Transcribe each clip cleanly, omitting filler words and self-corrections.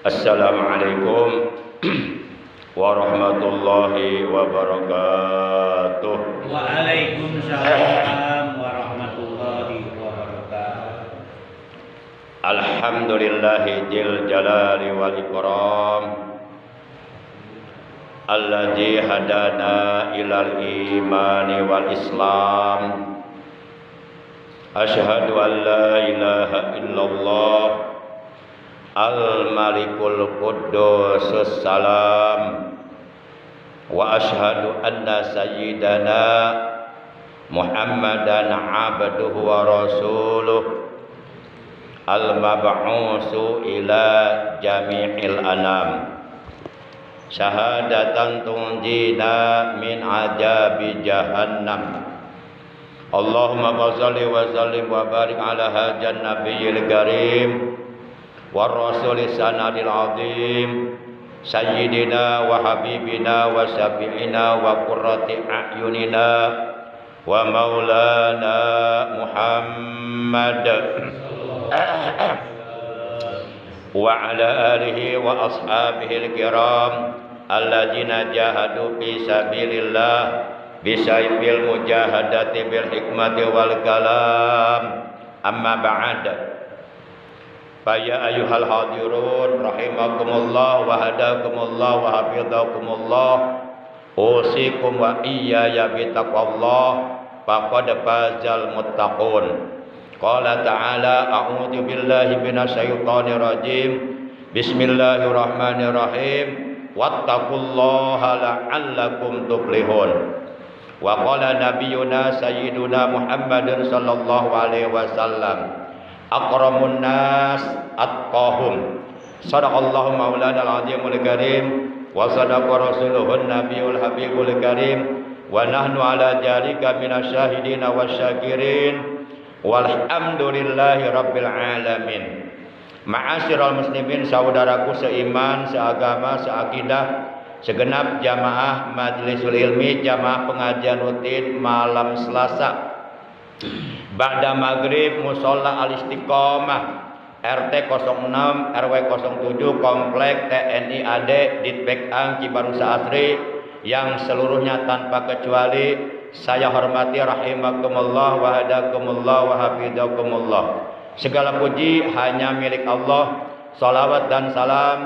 Assalamualaikum warahmatullahi wabarakatuh. Waalaikumsalam warahmatullahi wabarakatuh. Alhamdulillahi jil jalali wal ikram alladzi hadana ilal imani wal islam. Asyhadu an la ilaha illallah al-malikul quddusus salam wa asyhadu anna sayyidana Muhammadan abduhu wa rasuluh al-mab'usu ila jami'il anam syahadatan tunjina min ajabi jahannam. Allahumma shalli wa sallim wa barik ala hajan nabiyil karim wa rasulis sanadil azim sayyidina wa habibina wa syafi'ina wa qurrati a'yunina wa maulana Muhammad wa ala alihi wa ashabihi al-kiram alladzina jahadu fi sabilillah bisayfil mujahadati bil hikmati wal kalam. Amma ba'd. Faya ayyuhal hadirun rahimakumullah wa hadakumullah wa hafizakumullah. Usikum wa iyaya bitaqwallah faqad fazal muttaqun. Qala ta'ala a'udzu billahi minasyaitonir rajim. Bismillahirrahmanirrahim. Wattaqullaha la'allakum tuflihun. Wa qala nabiyyuna sayyiduna Muhammadin sallallahu alaihi wasallam akramun nas atqahum. Sadaqallahu maulana al-azimul karim wa sadaqa rasuluhun nabiyul habibul karim wa nahnu ala dzalika minasyahidina wasyakirin walhamdulillahi rabbil alamin. Ma'asyiral muslimin, saudaraku seiman, seagama, seakidah, segenap jamaah Majlisul Ilmi, jamaah pengajian rutin malam Selasa Ba'da maghrib Musola Al-Istiqomah RT 06 RW 07 Komplek TNI AD Ditpek Ang Cibarusah Asri, yang seluruhnya tanpa kecuali saya hormati rahimakumullah wa hadakumullah wa hafizakumullah. Segala puji hanya milik Allah. Salawat dan salam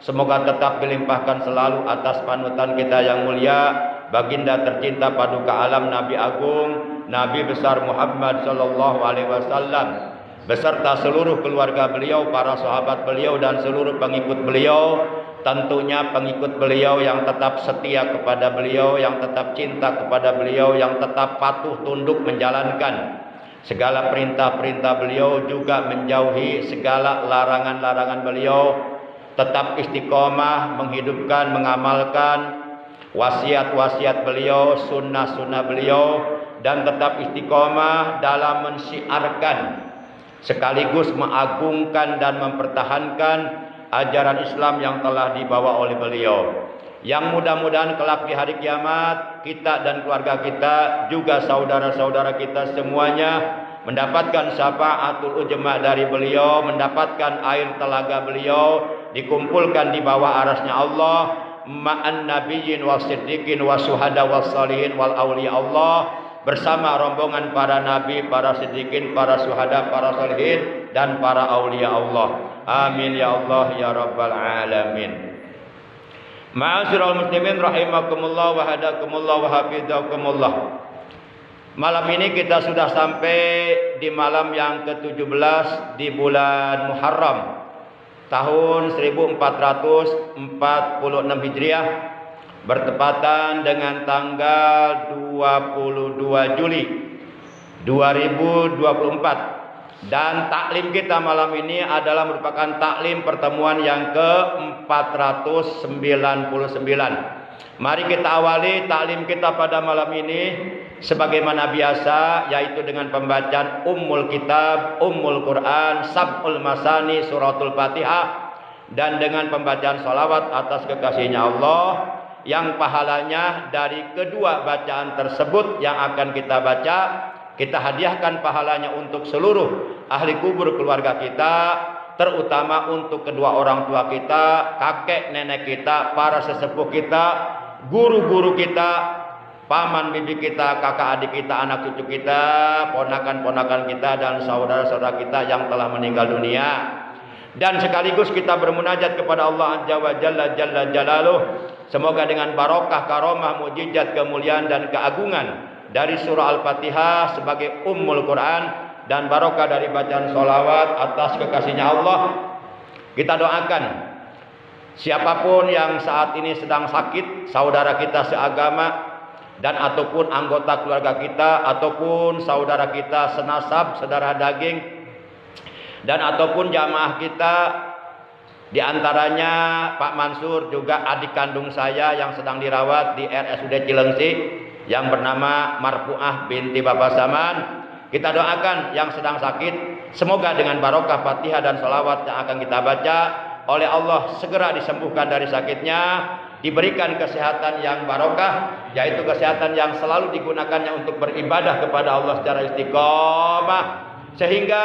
semoga tetap dilimpahkan selalu atas panutan kita yang mulia, baginda tercinta paduka alam Nabi Agung, Nabi besar Muhammad sallallahu alaihi wasallam beserta seluruh keluarga beliau, para sahabat beliau dan seluruh pengikut beliau. Tentunya pengikut beliau yang tetap setia kepada beliau, yang tetap cinta kepada beliau, yang tetap patuh tunduk menjalankan segala perintah-perintah beliau, juga menjauhi segala larangan-larangan beliau. Tetap istiqomah menghidupkan, mengamalkan wasiat-wasiat beliau, sunnah-sunnah beliau, dan tetap istiqomah dalam mensiarkan sekaligus mengagungkan dan mempertahankan ajaran Islam yang telah dibawa oleh beliau, yang mudah-mudahan kelak di hari kiamat kita dan keluarga kita, juga saudara-saudara kita semuanya mendapatkan syafaatul ujma dari beliau, mendapatkan air telaga beliau, dikumpulkan di bawah arasnya Allah ma'an nabiyyin wasiddiqin wasuhada wassalihin wal auliya Allah, bersama rombongan para nabi, para siddiqin, para syuhada, para salihin, dan para aulia Allah. Amin ya Allah ya rabbal alamin. Ma'asyiral muslimin rahimakumullah wa hadakumullah wa hafizakumullah. Malam ini kita sudah sampai di malam yang ke-17 di bulan Muharram tahun 1446 Hijriah, bertepatan dengan tanggal 22 Juli 2024. Dan taklim kita malam ini adalah merupakan taklim pertemuan yang ke-499. Mari kita awali taklim kita pada malam ini sebagaimana biasa, yaitu dengan pembacaan Ummul Kitab, Ummul Quran, Sab'ul Masani, Suratul Fatihah, dan dengan pembacaan salawat atas kekasihnya Allah, yang pahalanya dari kedua bacaan tersebut yang akan kita baca, kita hadiahkan pahalanya untuk seluruh ahli kubur keluarga kita, terutama untuk kedua orang tua kita, kakek nenek kita, para sesepuh kita, guru-guru kita, paman bibi kita, kakak adik kita, anak cucu kita, ponakan-ponakan kita, dan saudara-saudara kita yang telah meninggal dunia. Dan sekaligus kita bermunajat kepada Allah Azza wa Jalla Jalla Jalaluh, semoga dengan barokah, karomah, mujizat, kemuliaan dan keagungan dari surah Al-Fatihah sebagai Ummul Quran, dan barokah dari bacaan sholawat atas kekasihnya Allah, kita doakan siapapun yang saat ini sedang sakit, saudara kita seagama dan ataupun anggota keluarga kita, ataupun saudara kita senasab, saudara daging, dan ataupun jamaah kita, diantaranya Pak Mansur, juga adik kandung saya yang sedang dirawat di RSUD Cilengsi yang bernama Marfuah binti Bapak Saman. Kita doakan yang sedang sakit, semoga dengan barokah Fatihah dan sholawat yang akan kita baca oleh Allah segera disembuhkan dari sakitnya, diberikan kesehatan yang barokah, yaitu kesehatan yang selalu digunakannya untuk beribadah kepada Allah secara istiqomah, sehingga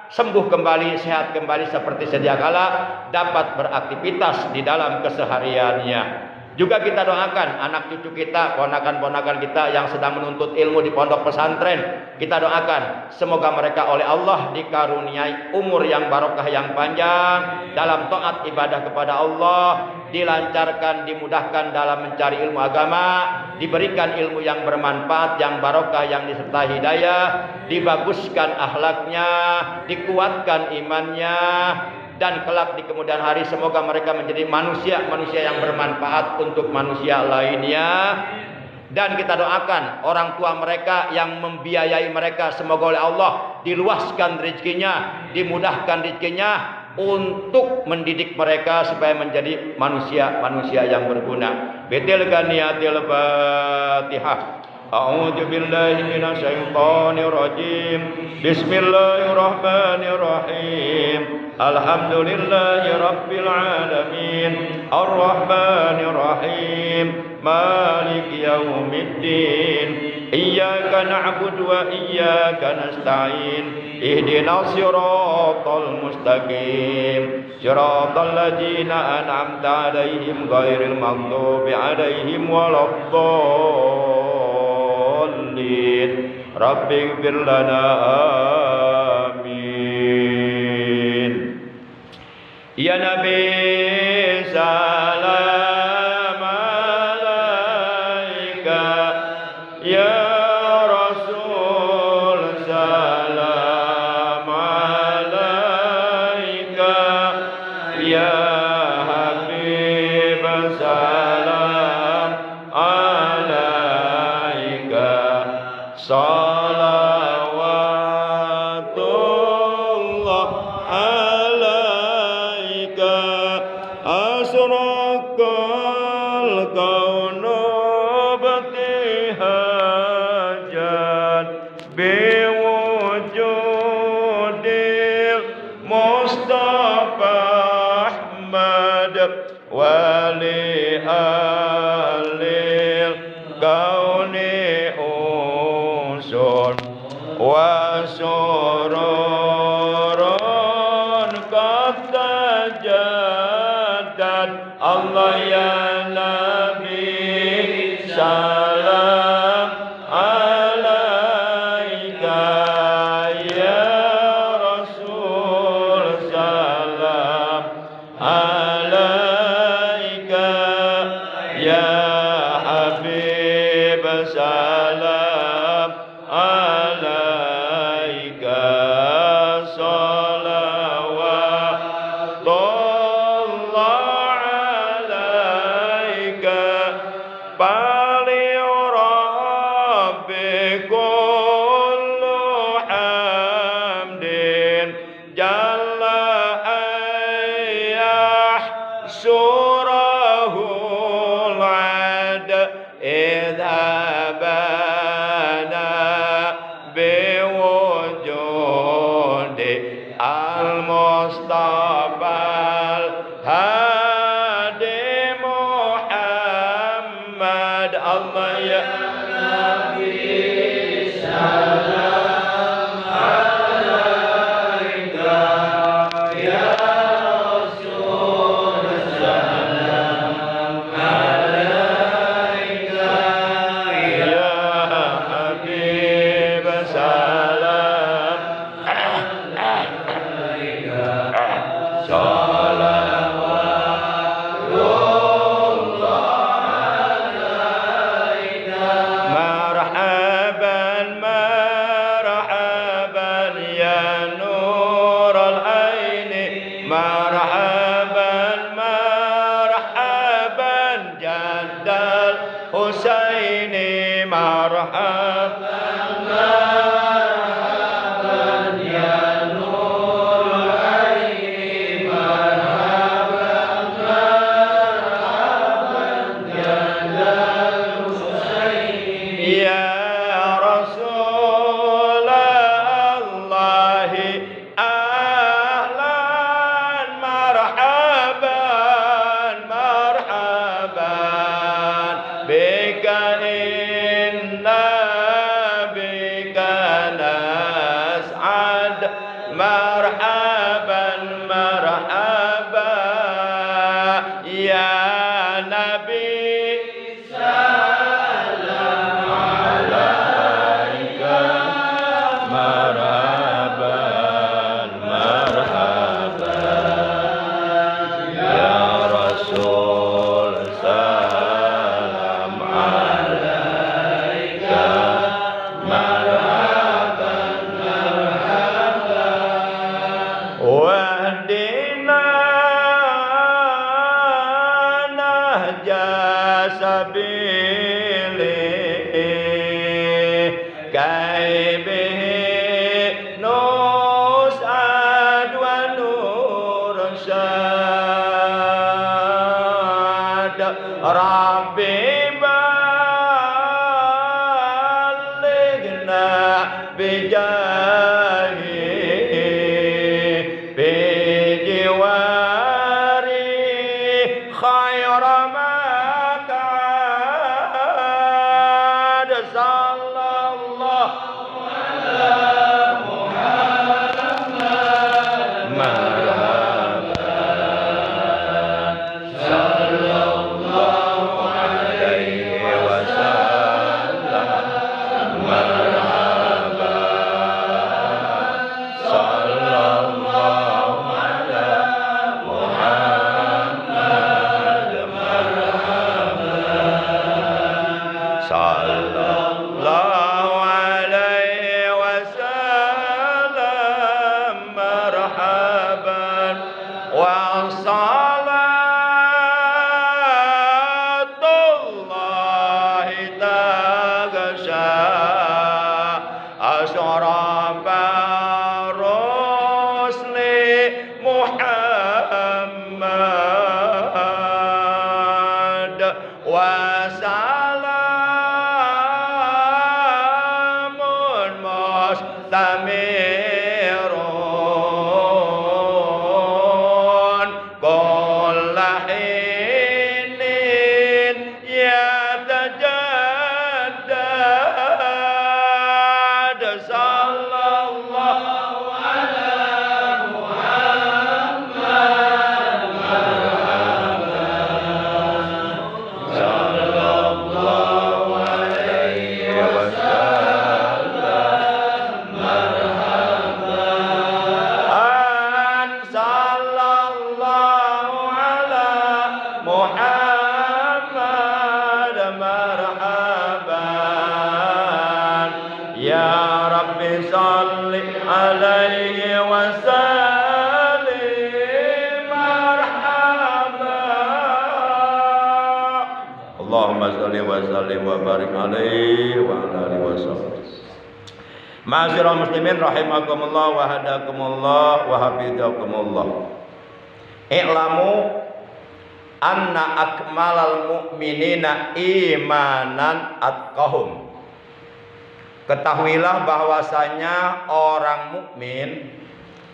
sembuh kembali, sehat kembali seperti sedia kala, dapat beraktivitas di dalam kesehariannya. Juga kita doakan anak cucu kita, ponakan-ponakan kita yang sedang menuntut ilmu di pondok pesantren. Kita doakan semoga mereka oleh Allah dikaruniai umur yang barokah yang panjang dalam taat ibadah kepada Allah, dilancarkan, dimudahkan dalam mencari ilmu agama, diberikan ilmu yang bermanfaat, yang barokah, yang disertai hidayah, dibaguskan akhlaknya, dikuatkan imannya, dan kelak di kemudian hari semoga mereka menjadi manusia yang bermanfaat untuk manusia lainnya. Dan kita doakan orang tua mereka yang membiayai mereka, semoga oleh Allah diluaskan rezekinya, dimudahkan rezekinya untuk mendidik mereka supaya menjadi manusia yang berguna. Betil ganiyatil Fatihah. A'udzu billahi minasyaitonir rajim. Bismillahirrahmanirrahim. Alhamdulillahi rabbil alamin. Arrahmanir rahim. Maliki yaumiddin. Iyyaka na'budu wa iyyaka nasta'in. Ihdinas siratal mustaqim. Siratal ladzina an'amta 'alaihim ghairil maghdubi 'alaihim waladdallin. Rabbighfir lana amin. Ya Nabi salam alaika, ya Rasul salam alaika, ya Habib salam alaika. Salawatullah alaika. Asraqal kaunu batihajan biwujudil Mustafa Ahmad wali alil kauni usun wa sururun qatajadat. Allah ya Nabi salam alaika, ya Rasul salam alaika, ya Habib salam alaika. Salawatullah alaika. Bali rabbi kullu hamdin jalla ayyah surahul ad idhabana biwujudi al-Mustafa al-Hadi Muhammad. Allah ya Nabi salam alaika, ya Marhaban marhaban ya nurul aini, marhaban marhaban jaddal Husaini, marhaban marhaban ya nurul aini, marhaban marhaban jaddal Husaini. Ya Rasulullah, ahlan marhaban marhaban bika, inna bika nas'ad, marhaban marhaban ya Nabi. Marhaban marhaban ya Rasul, salam alaika, marhaban marhaban wahdina nahja sabili kaibihi nus'ad wa nursyad. Rabbi balighna bijahi bijiwari khaira makad. Sallallahu ala Muhammad, marhaban sallallahu alaihi wasallam, marhaban sallallahu ala Muhammad, marhaban sallallahu alaihi wasallam, marhaban wa salatullahi taghsha asrafa rusli Muhammad wa salamun mustamirun kulla hinin yatajaddad. Sallallahu ala Muhammad, marhaban sallallahu alaihi wasallam, marhaban sallallahu ala Muhammad, marhaban ya Rabbi salli alaihi wasallim, marhaban. Allahumma salli wa sallim wa barik alaihi wa ala alihi wasallam. Ma'asyiral muslimin rahimakumullah wa hadakumullah wa hafizakumullah. I'lamu anna akmalal mu'minina imanan atqahum. Ketahuilah bahwasanya orang mukmin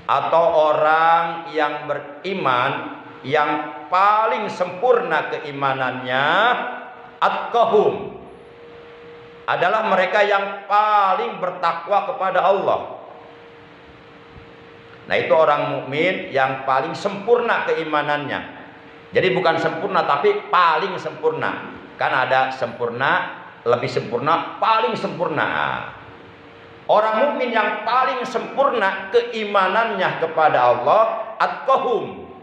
atau orang yang beriman yang paling sempurna keimanannya atqahum adalah mereka yang paling bertakwa kepada Allah. Nah, itu orang mukmin yang paling sempurna keimanannya. Jadi bukan sempurna tapi paling sempurna. Kan ada sempurna, lebih sempurna, paling sempurna. Orang mukmin yang paling sempurna keimanannya kepada Allah atqahum,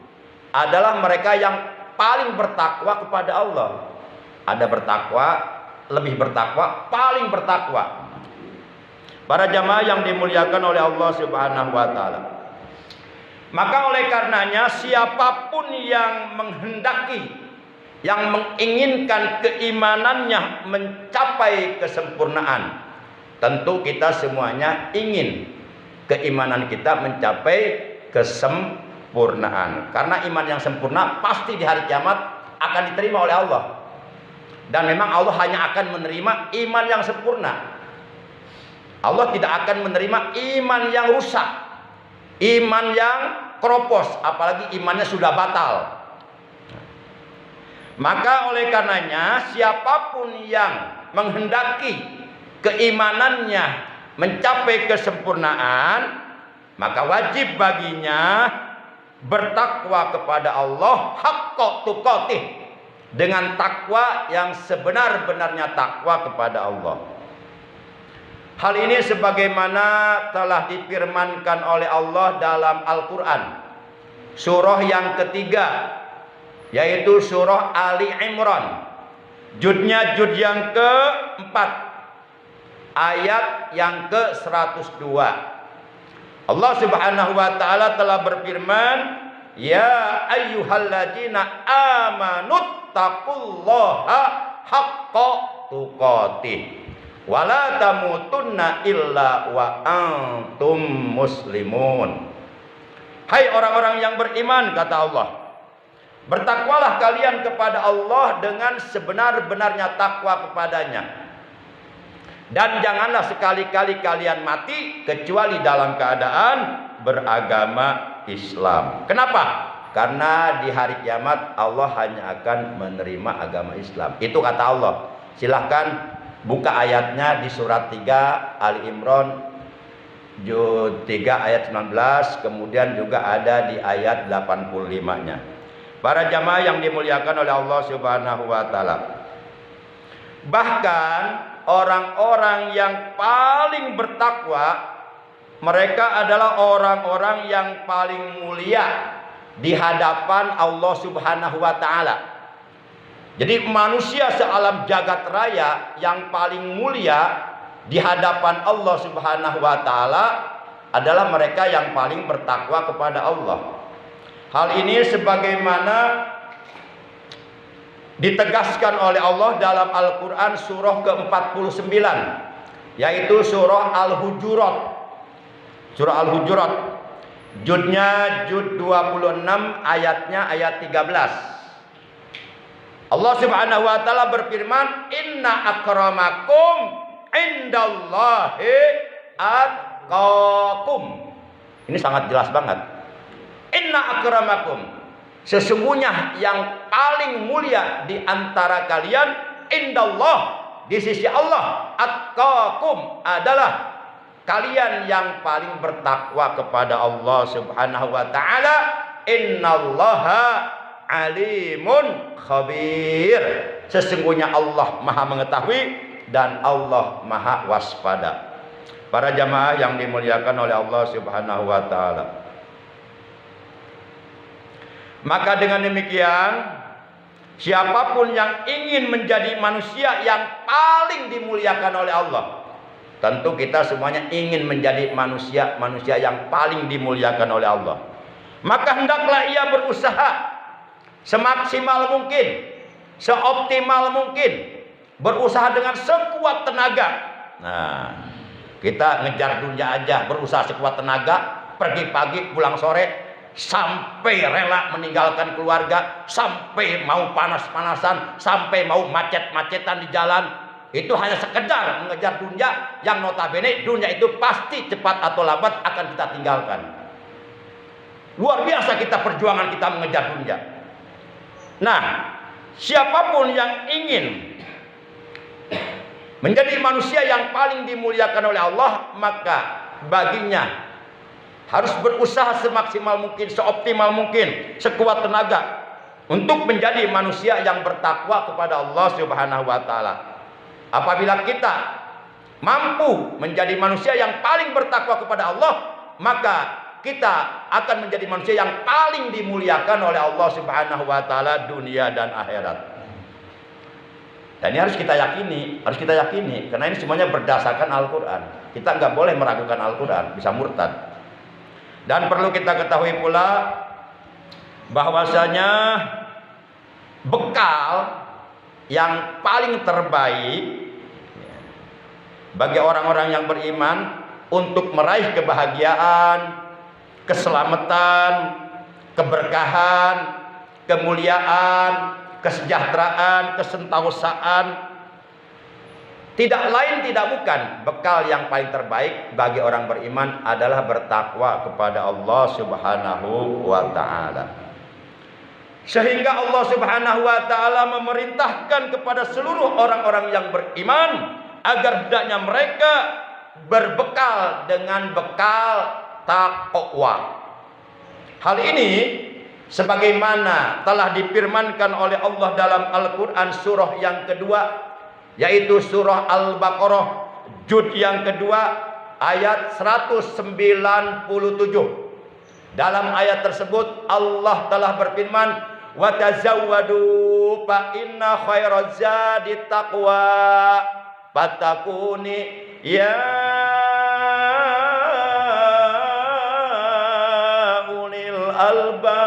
adalah mereka yang paling bertakwa kepada Allah. Ada bertakwa, lebih bertakwa, paling bertakwa. Para jamaah yang dimuliakan oleh Allah Subhanahu wa taala. Maka oleh karenanya siapapun yang menghendaki, yang menginginkan keimanannya mencapai kesempurnaan, tentu kita semuanya ingin keimanan kita mencapai kesempurnaan. Karena iman yang sempurna pasti di hari kiamat akan diterima oleh Allah. Dan memang Allah hanya akan menerima iman yang sempurna. Allah tidak akan menerima iman yang rusak, iman yang keropos, apalagi imannya sudah batal. Maka oleh karenanya siapapun yang menghendaki keimanannya mencapai kesempurnaan, maka wajib baginya bertakwa kepada Allah haqqa tuqatih, dengan takwa yang sebenar-benarnya takwa kepada Allah. Hal ini sebagaimana telah difirmankan oleh Allah dalam Al-Quran, surah yang ketiga, yaitu surah Ali Imran, judnya jud yang keempat, ayat yang ke-102. Allah Subhanahu wa taala telah berfirman, ya ayyuhalladzina amanuttaqullaha haqqa tuqatih wala tamutunna illa wa antum muslimun. Hai orang-orang yang beriman, kata Allah, bertakwalah kalian kepada Allah dengan sebenar-benarnya takwa kepadanya, dan janganlah sekali-kali kalian mati kecuali dalam keadaan beragama Islam. Kenapa? Karena di hari kiamat Allah hanya akan menerima agama Islam. Itu kata Allah. Silahkan buka ayatnya di surat 3 Ali Imran juz 3 ayat 19, kemudian juga ada di ayat 85-nya. Para jamaah yang dimuliakan oleh Allah Subhanahu wa taala. Bahkan orang-orang yang paling bertakwa, mereka adalah orang-orang yang paling mulia di hadapan Allah Subhanahu wa taala. Jadi manusia sealam jagat raya yang paling mulia di hadapan Allah Subhanahu wa taala adalah mereka yang paling bertakwa kepada Allah. Hal ini sebagaimana ditegaskan oleh Allah dalam Al-Quran surah ke-49, yaitu surah Al-Hujurat. Surah Al-Hujurat, judnya jud 26, ayatnya ayat 13. Allah Subhanahu wa taala berfirman, inna akramakum indallahi atqakum. Ini sangat jelas banget. Inna akramakum, sesungguhnya yang paling mulia di antara kalian, indallah, di sisi Allah, atqakum, adalah kalian yang paling bertakwa kepada Allah Subhanahu wa taala. Innallaha alimun khabir, sesungguhnya Allah maha mengetahui dan Allah maha waspada. Para jamaah yang dimuliakan oleh Allah Subhanahu wa taala, maka dengan demikian siapapun yang ingin menjadi manusia yang paling dimuliakan oleh Allah, tentu kita semuanya ingin menjadi manusia yang paling dimuliakan oleh Allah, maka hendaklah ia berusaha semaksimal mungkin, seoptimal mungkin, berusaha dengan sekuat tenaga. Nah, kita ngejar dunia aja, berusaha sekuat tenaga, pergi pagi pulang sore, sampai rela meninggalkan keluarga, sampai mau panas-panasan, sampai mau macet-macetan di jalan. Itu hanya sekedar mengejar dunia yang notabene dunia itu pasti cepat atau lambat akan kita tinggalkan. Luar biasa kita perjuangan kita mengejar dunia. Nah, siapapun yang ingin menjadi manusia yang paling dimuliakan oleh Allah, maka baginya harus berusaha semaksimal mungkin, seoptimal mungkin, sekuat tenaga untuk menjadi manusia yang bertakwa kepada Allah Subhanahu wa taala. Apabila kita mampu menjadi manusia yang paling bertakwa kepada Allah, maka kita akan menjadi manusia yang paling dimuliakan oleh Allah Subhanahu wa taala dunia dan akhirat. Dan ini harus kita yakini, karena ini semuanya berdasarkan Al-Qur'an. Kita nggak boleh meragukan Al-Qur'an, bisa murtad. Dan perlu kita ketahui pula bahwasanya bekal yang paling terbaik bagi orang-orang yang beriman untuk meraih kebahagiaan, keselamatan, keberkahan, kemuliaan, kesejahteraan, kesentausaan, tidak lain tidak bukan, bekal yang paling terbaik bagi orang beriman adalah bertakwa kepada Allah Subhanahu wa taala. Sehingga Allah Subhanahu wa taala memerintahkan kepada seluruh orang-orang yang beriman agar hendaknya mereka berbekal dengan bekal takwa. Hal ini sebagaimana telah difirmankan oleh Allah dalam Al-Quran surah yang kedua, yaitu surah Al-Baqarah juz yang kedua ayat 197. Dalam ayat tersebut Allah telah berfirman, wa tazawwadu fa inna khairaz zadi taqwa fatakuni ya ulil albab.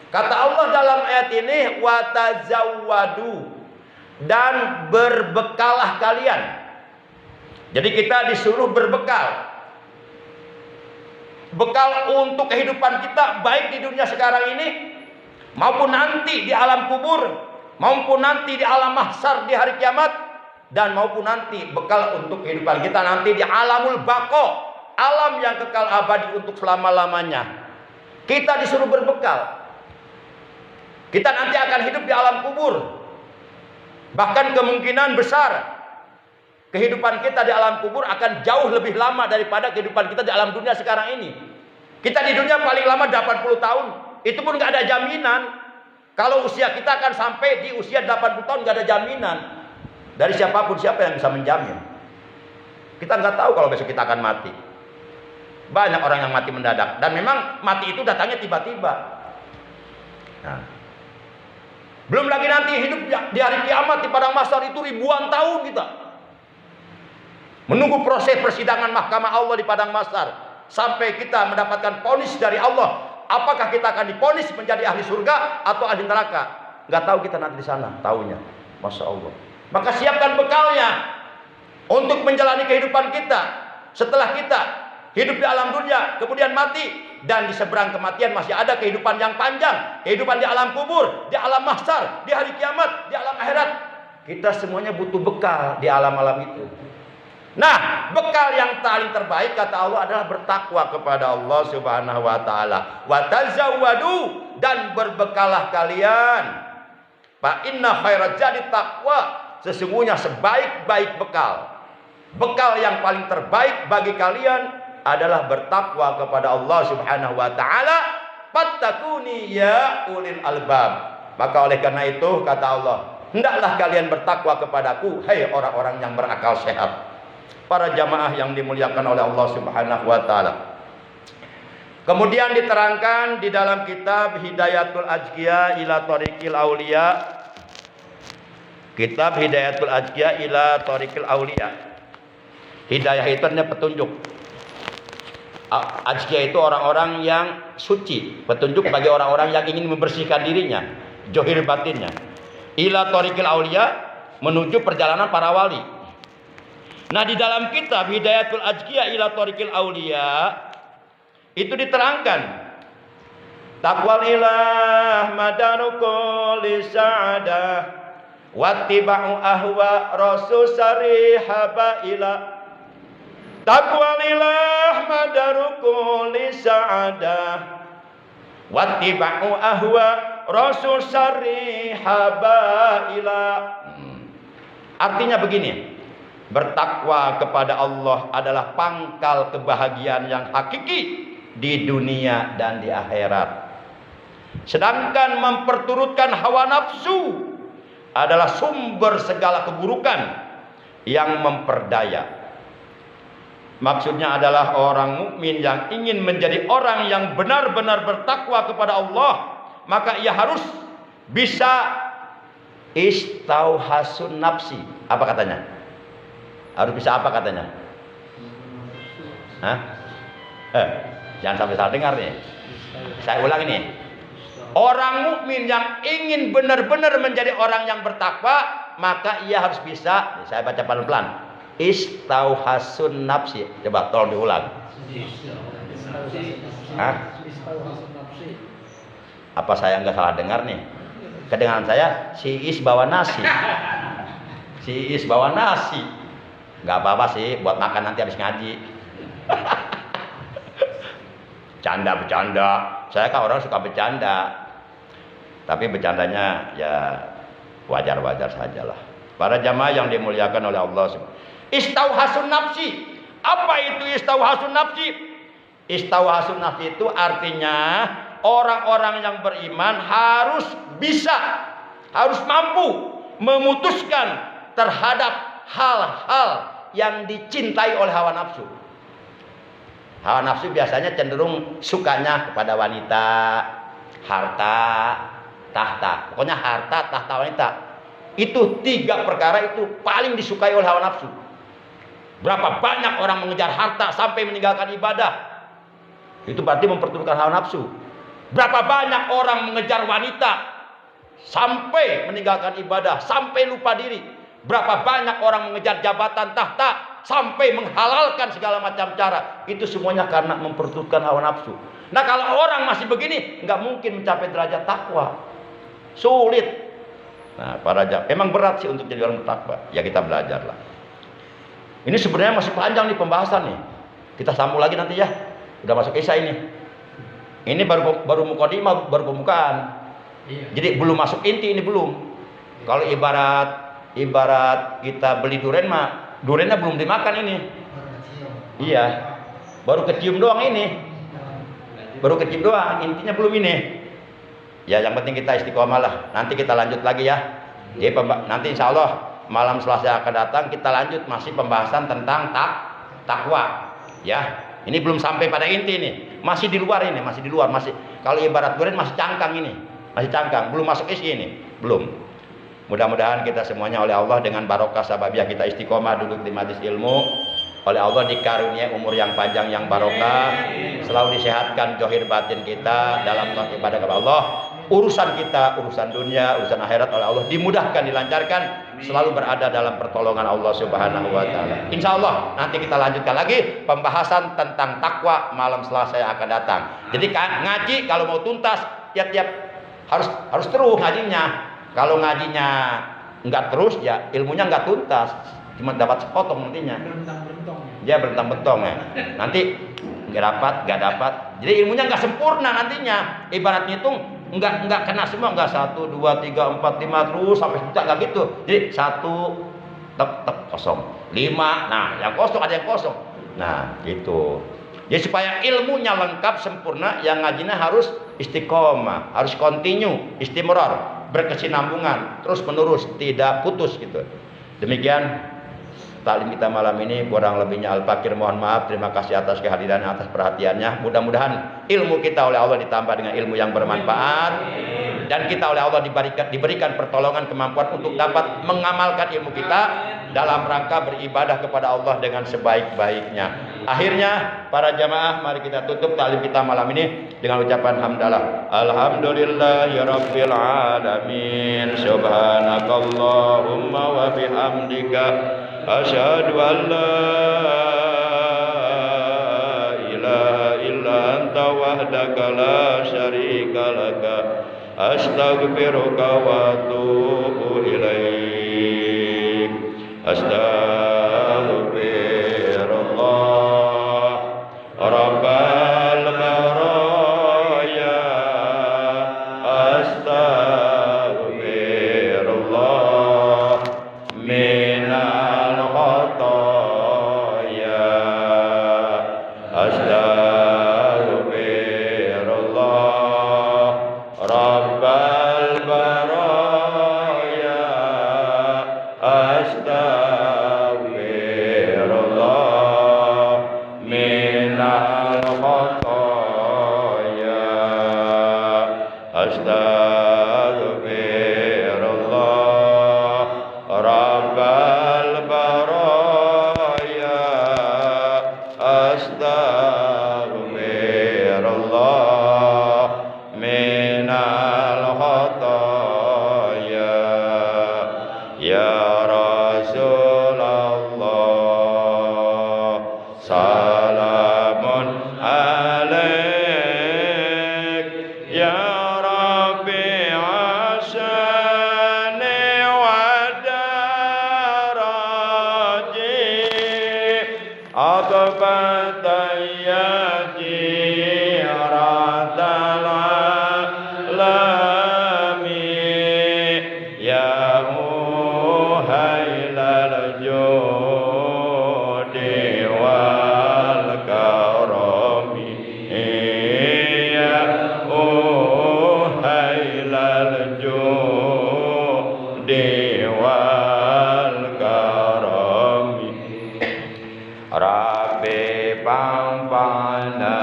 Kata Allah dalam ayat ini, watazawwadu, dan berbekalah kalian. Jadi kita disuruh berbekal. Bekal untuk kehidupan kita baik di dunia sekarang ini maupun nanti di alam kubur, maupun nanti di alam mahsyar di hari kiamat, dan maupun nanti bekal untuk kehidupan kita nanti di alamul baqo, alam yang kekal abadi untuk selama-lamanya. Kita disuruh berbekal. Kita nanti akan hidup di alam kubur. Bahkan kemungkinan besar kehidupan kita di alam kubur akan jauh lebih lama daripada kehidupan kita di alam dunia sekarang ini. Kita di dunia paling lama 80 tahun. Itu pun gak ada jaminan. Kalau usia kita akan sampai di usia 80 tahun, gak ada jaminan dari siapapun. Siapa yang bisa menjamin? Kita nggak tahu kalau besok kita akan mati. Banyak orang yang mati mendadak, dan memang mati itu datangnya tiba-tiba. Nah, belum lagi nanti hidup di hari kiamat di padang mahsyar itu ribuan tahun kita menunggu proses persidangan mahkamah Allah di padang mahsyar sampai kita mendapatkan vonis dari Allah. Apakah kita akan divonis menjadi ahli surga atau ahli neraka? Nggak tahu kita nanti di sana, tahunya. Masya Allah. Maka siapkan bekalnya untuk menjalani kehidupan kita setelah kita hidup di alam dunia, kemudian mati. Dan di seberang kematian masih ada kehidupan yang panjang, kehidupan di alam kubur, di alam mahsyar, di hari kiamat, di alam akhirat. Kita semuanya butuh bekal di alam-alam itu. Nah, bekal yang paling terbaik kata Allah adalah bertakwa kepada Allah Subhanahu wa taala. Wa tazawwadu, dan berbekalah kalian. Fa inna khairaz zadi taqwa, sesungguhnya sebaik-baik bekal, bekal yang paling terbaik bagi kalian adalah bertakwa kepada Allah Subhanahu wa taala. Fattakuni ya ulil albab. Maka oleh karena itu kata Allah, hendaklah kalian bertakwa kepadaku, hai orang-orang yang berakal sehat. Para jamaah yang dimuliakan oleh Allah Subhanahu wa taala. Kemudian diterangkan di dalam kitab Hidayatul Azkiya ila Thariqil Auliya. Kitab Hidayatul Azkiya ila Thariqil Auliya. Hidayah itu artinya petunjuk. Azkiya itu orang-orang yang suci, petunjuk bagi orang-orang yang ingin membersihkan dirinya, johir batinnya. Ila Thariqil Auliya, menuju perjalanan para wali. Nah, di dalam kitab Hidayatul Azkiya ila Thariqil Auliya itu diterangkan, taqwal ilah madaruku li sa'adah wattiba'u ahwa rasul sarihaba ila. Taqwal ilah madaruku li sa'adah wattiba'u ahwa rasul sarihaba ila. Artinya begini, bertakwa kepada Allah adalah pangkal kebahagiaan yang hakiki di dunia dan di akhirat. Sedangkan memperturutkan hawa nafsu adalah sumber segala keburukan yang memperdaya. Maksudnya adalah orang mukmin yang ingin menjadi orang yang benar-benar bertakwa kepada Allah, maka ia harus bisa istauhasun nafsi. Apa katanya? Harus bisa apa katanya? Hah? Jangan sampai salah dengar nih. Saya ulang ini. Orang mukmin yang ingin benar-benar menjadi orang yang bertakwa, maka ia harus bisa, saya baca pelan-pelan. Istauhasun nafsi. Coba tolong diulang. Hah? Apa saya nggak salah dengar nih? Kedengaran saya si Is bawa nasi. Si Is bawa nasi. Nggak apa-apa sih, buat makan nanti habis ngaji. Bercanda. Saya kan orang suka bercanda. Tapi bercandanya ya wajar-wajar sajalah. Para jamaah yang dimuliakan oleh Allah. Istauhasun nafsi. Apa itu istauhasun nafsi? Istauhasun nafsi itu artinya orang-orang yang beriman harus bisa, harus mampu memutuskan terhadap hal-hal yang dicintai oleh hawa nafsu. Hawa nafsu biasanya cenderung sukanya kepada wanita, harta, tahta. Pokoknya harta, tahta, wanita. Itu 3 perkara itu paling disukai oleh hawa nafsu. Berapa banyak orang mengejar harta sampai meninggalkan ibadah. Itu berarti memperturutkan hawa nafsu. Berapa banyak orang mengejar wanita sampai meninggalkan ibadah, sampai lupa diri. Berapa banyak orang mengejar jabatan tahta sampai menghalalkan segala macam cara. Itu semuanya karena memperturutkan hawa nafsu. Nah, kalau orang masih begini, nggak mungkin mencapai derajat takwa. Sulit. Nah, emang berat sih untuk jadi orang bertakwa. Ya kita belajarlah. Ini sebenarnya masih panjang nih pembahasan nih. Kita sambung lagi nanti ya. Udah masuk Isya ini. Ini baru mukadimah, baru pembukaan. Jadi belum masuk inti ini belum. Kalau ibarat kita beli durian mah, duriannya belum dimakan ini. Iya. Baru kecium doang ini. Baru kecium doang, intinya belum ini. Ya yang penting kita istiqomah lah. Nanti kita lanjut lagi ya. Jadi nanti insya Allah malam Selasa akan datang kita lanjut masih pembahasan tentang takwa. Ya, ini belum sampai pada inti nih. Masih di luar ini, masih di luar. Masih kalau ibarat durian masih cangkang ini, masih cangkang. Belum masuk isi ini, belum. Mudah-mudahan kita semuanya oleh Allah dengan barokah sababiyah kita istiqomah duduk di majelis ilmu. Oleh Allah dikaruniai umur yang panjang yang barokah, selalu disehatkan zahir batin kita dalam ibadah kepada Allah. Urusan kita, urusan dunia, urusan akhirat oleh Allah dimudahkan, dilancarkan, selalu berada dalam pertolongan Allah Subhanahu wa taala. Insyaallah nanti kita lanjutkan lagi pembahasan tentang takwa malam Selasa yang akan datang. Jadi ngaji kalau mau tuntas tiap-tiap harus terus ngajinya. Kalau ngajinya enggak terus ya ilmunya enggak tuntas. Cuma dapat sepotong nantinya. Dia berentang-bentong ya. Nanti enggak dapat. Jadi ilmunya enggak sempurna nantinya. Ibarat ngitung enggak kena semua, enggak 1 2 3 4 5 terus sampai juta enggak gitu. Jadi 1 tek kosong. 5. Nah, yang kosong ada yang kosong. Nah, gitu. Jadi supaya ilmunya lengkap sempurna, yang ngajinya harus istiqomah, harus continue, istimrar, berkesinambungan, terus menerus, tidak putus gitu. Demikian taklim kita malam ini, kurang lebihnya Al-Fakir mohon maaf. Terima kasih atas kehadirannya, atas perhatiannya. Mudah-mudahan ilmu kita oleh Allah ditambah dengan ilmu yang bermanfaat, dan kita oleh Allah diberikan pertolongan, kemampuan untuk dapat mengamalkan ilmu kita dalam rangka beribadah kepada Allah dengan sebaik-baiknya. Akhirnya para jamaah, mari kita tutup taklim kita malam ini dengan ucapan hamdalah. Alhamdulillahirabbil alamin. Subhanakallahumma wa bihamdika asyhadu an la ilaha illa anta wahdaka la syarika laka astaghfiruka wa atubu ilaik. Astaghfirullah rabbal baraya. Astaghfirullah minal khataya. Astaghfirullah rabbal baraya. Astaghfirullah الخطايا أستغفر الله رب البرايا أستغفر الله من الخطايا يا رسول الله سلام عليك يا ربي عشاني ودرجي أطبت يدي رد العالم يا مهيل الجود والكرم يا مهيل الجود والكرم Rabbi pampana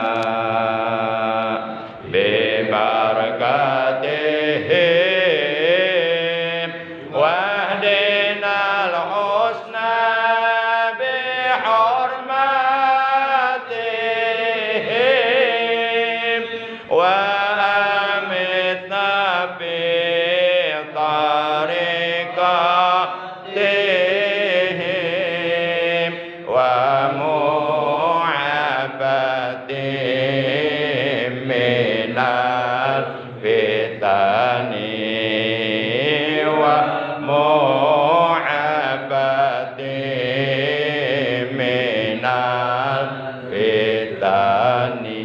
bibarakatihim wahdinal husna bihurmatihim wa amitna bi tariqatihim wa mu'abatihim minal fitani wa mu'abatihim minal fitani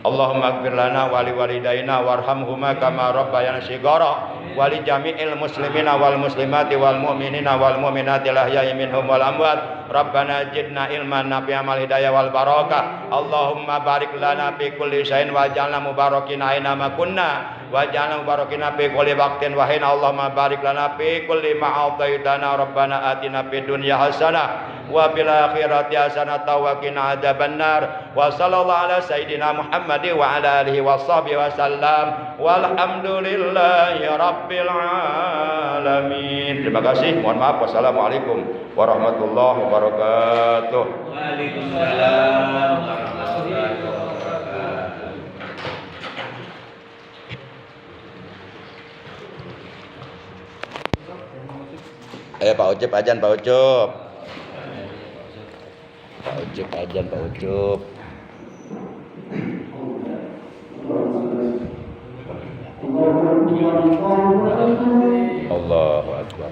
Allahumma ighfir lana wa li walidayna warhamhuma kama rabbayana shighara wa li jami'il muslimina wal muslimati wal mu'minina wal mu'minati al-ahya'i minhum wal amwat Rabbana zidna ilman nafi'an wal hidayah wal barakah Allahumma barik lana fi kulli syai'in waj'alna mubarakin aina ma kunna waj'alna mubarakin fi kulli waqtin wa hina Allahumma barik lana fi kulli ma ataitana Rabbana atina fid dunya hasanah wa fil akhirati hasanah wa qina adzabannar wa sallallahu ala sayidina Muhammad wa ala alihi wa sahbihi wa sallam walhamdulillahi rabbil alamin. Terima kasih. Mohon maaf. Wassalamualaikum warahmatullahi wabarakatuh. Waalaikumsalam warahmatullahi wabarakatuh. Ayo Pak Ucup ajan, Pak Ucup. Pak Ucup ajan, Pak Ucup. Allahu Akbar.